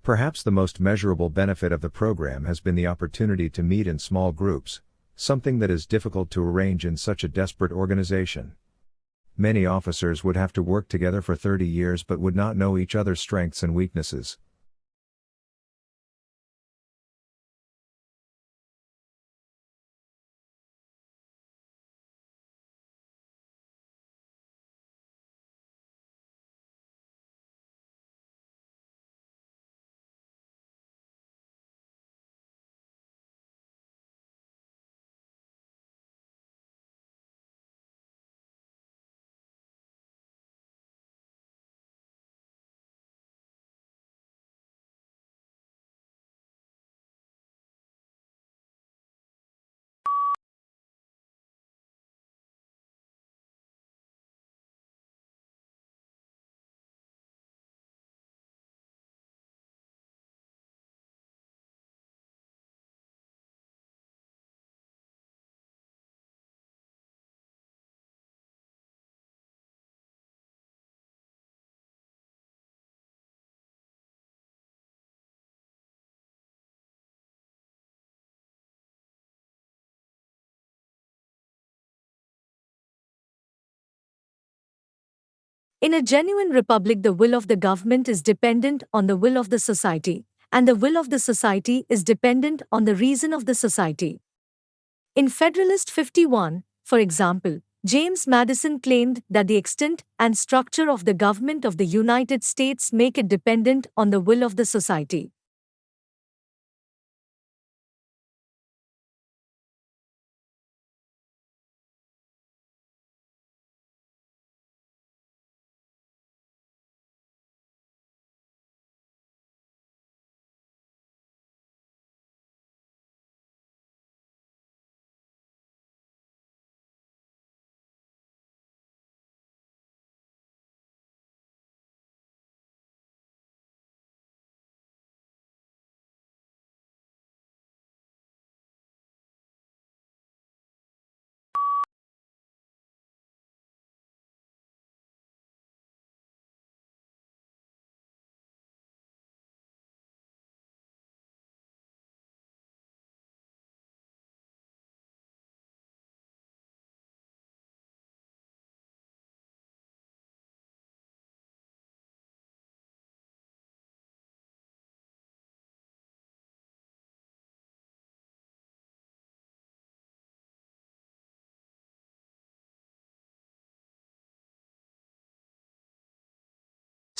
Perhaps the most measurable benefit of the program has been the opportunity to meet in small groups, something that is difficult to arrange in such a desperate organization. Many officers would have to work together for 30 years but would not know each other's strengths and weaknesses. In a genuine republic, the will of the government is dependent on the will of the society, and the will of the society is dependent on the reason of the society. In Federalist 51, for example, James Madison claimed that the extent and structure of the government of the United States make it dependent on the will of the society.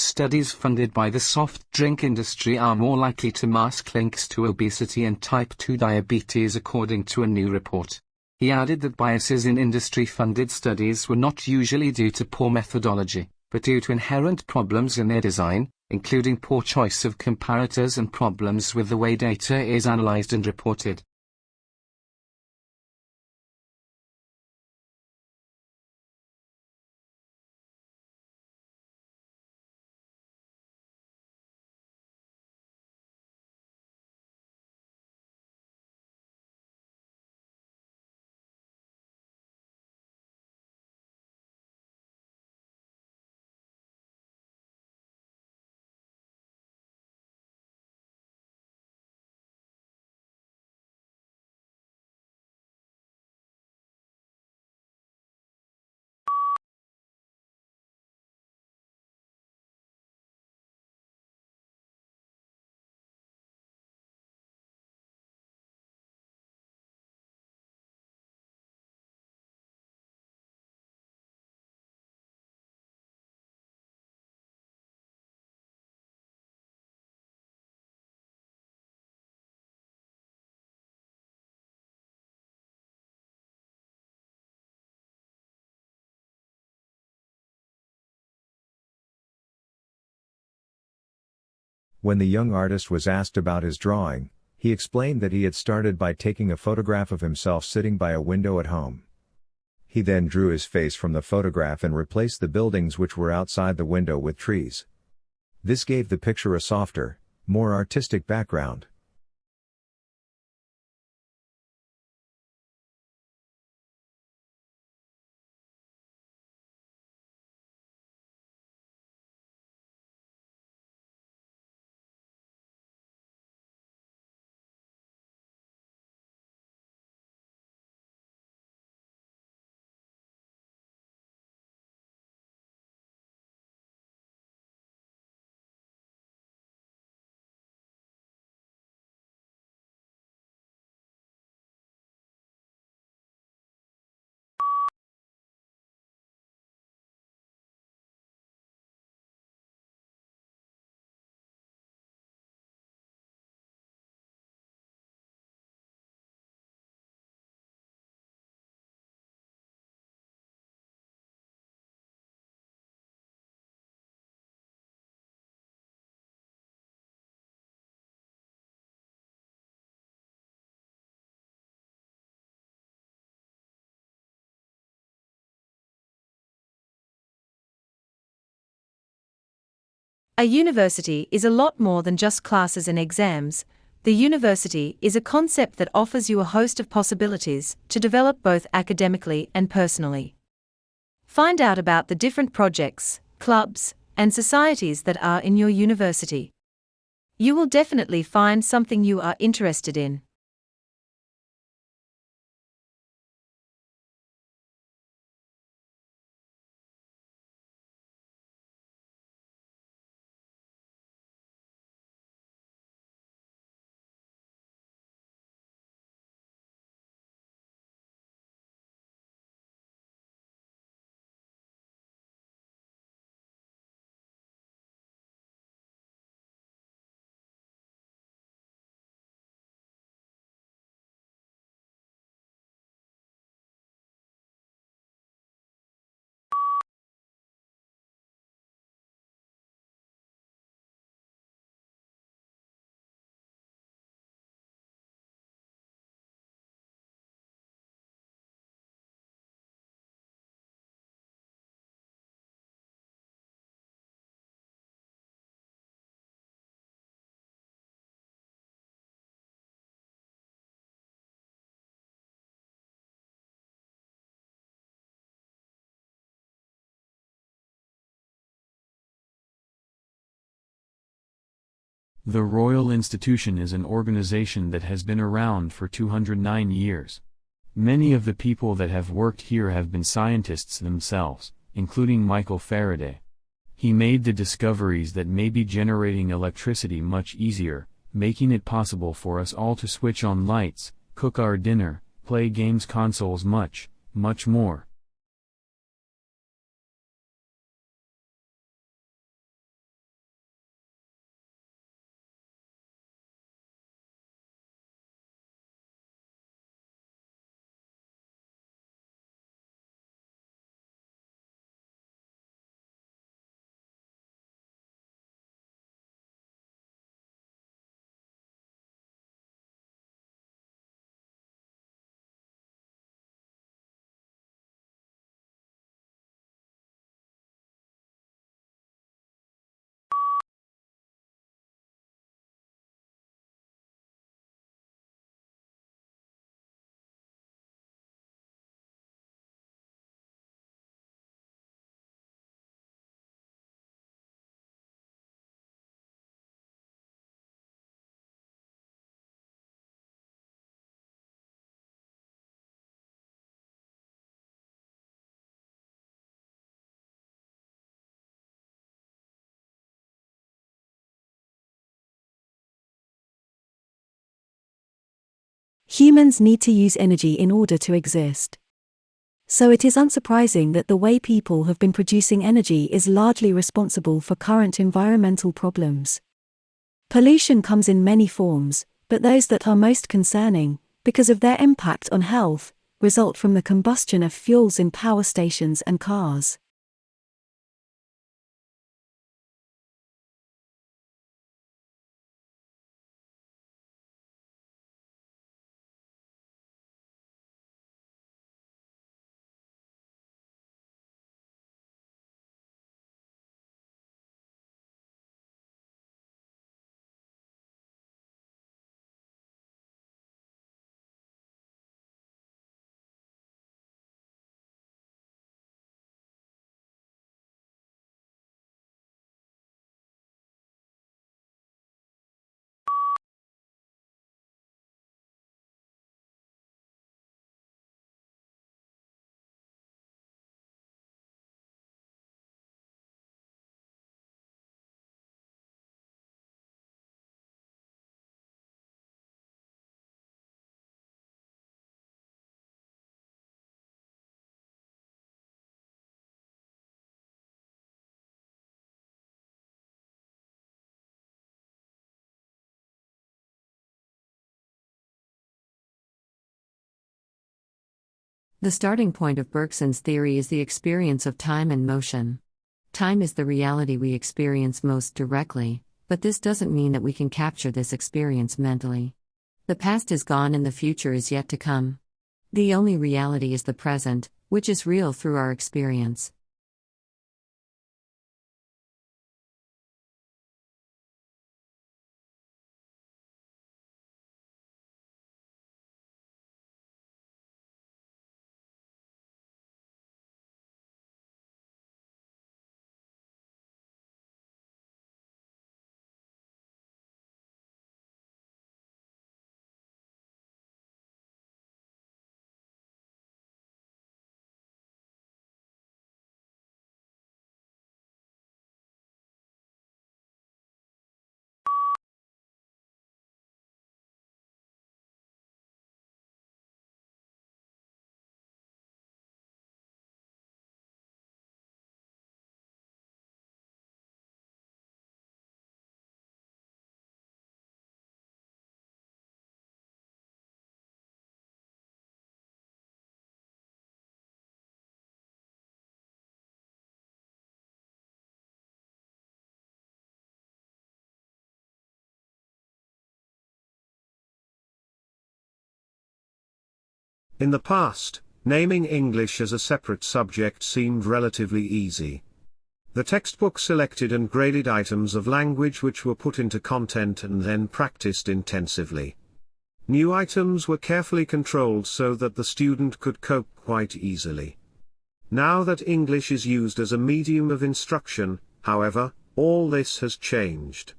Studies funded by the soft drink industry are more likely to mask links to obesity and type 2 diabetes, according to a new report. He added that biases in industry-funded studies were not usually due to poor methodology, but due to inherent problems in their design, including poor choice of comparators and problems with the way data is analyzed and reported. When the young artist was asked about his drawing, he explained that he had started by taking a photograph of himself sitting by a window at home. He then drew his face from the photograph and replaced the buildings which were outside the window with trees. This gave the picture a softer, more artistic background. A university is a lot more than just classes and exams. The university is a concept that offers you a host of possibilities to develop both academically and personally. Find out about the different projects, clubs, and societies that are in your university. You will definitely find something you are interested in. The Royal Institution is an organization that has been around for 209 years. Many of the people that have worked here have been scientists themselves, including Michael Faraday. He made the discoveries that made generating electricity much easier, making it possible for us all to switch on lights, cook our dinner, play games consoles much, much more. Humans need to use energy in order to exist. So it is unsurprising that the way people have been producing energy is largely responsible for current environmental problems. Pollution comes in many forms, but those that are most concerning, because of their impact on health, result from the combustion of fuels in power stations and cars. The starting point of Bergson's theory is the experience of time and motion. Time is the reality we experience most directly, but this doesn't mean that we can capture this experience mentally. The past is gone and the future is yet to come. The only reality is the present, which is real through our experience. In the past, naming English as a separate subject seemed relatively easy. The textbook selected and graded items of language which were put into content and then practiced intensively. New items were carefully controlled so that the student could cope quite easily. Now that English is used as a medium of instruction, however, all this has changed.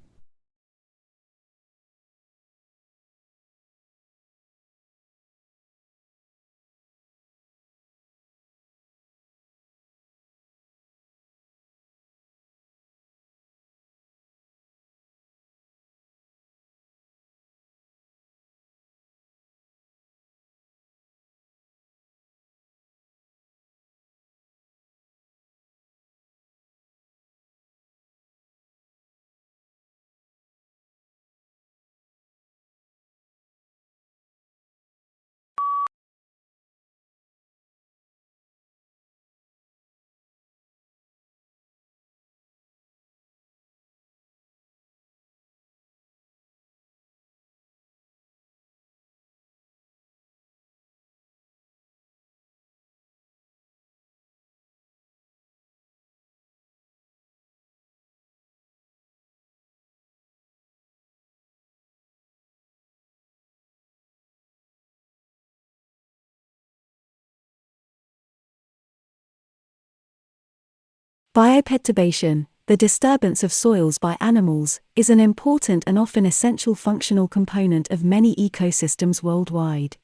Bioperturbation, the disturbance of soils by animals, is an important and often essential functional component of many ecosystems worldwide.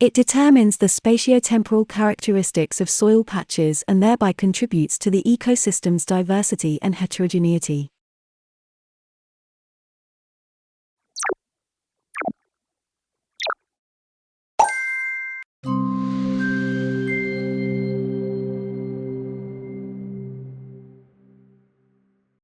It determines the spatiotemporal characteristics of soil patches and thereby contributes to the ecosystem's diversity and heterogeneity.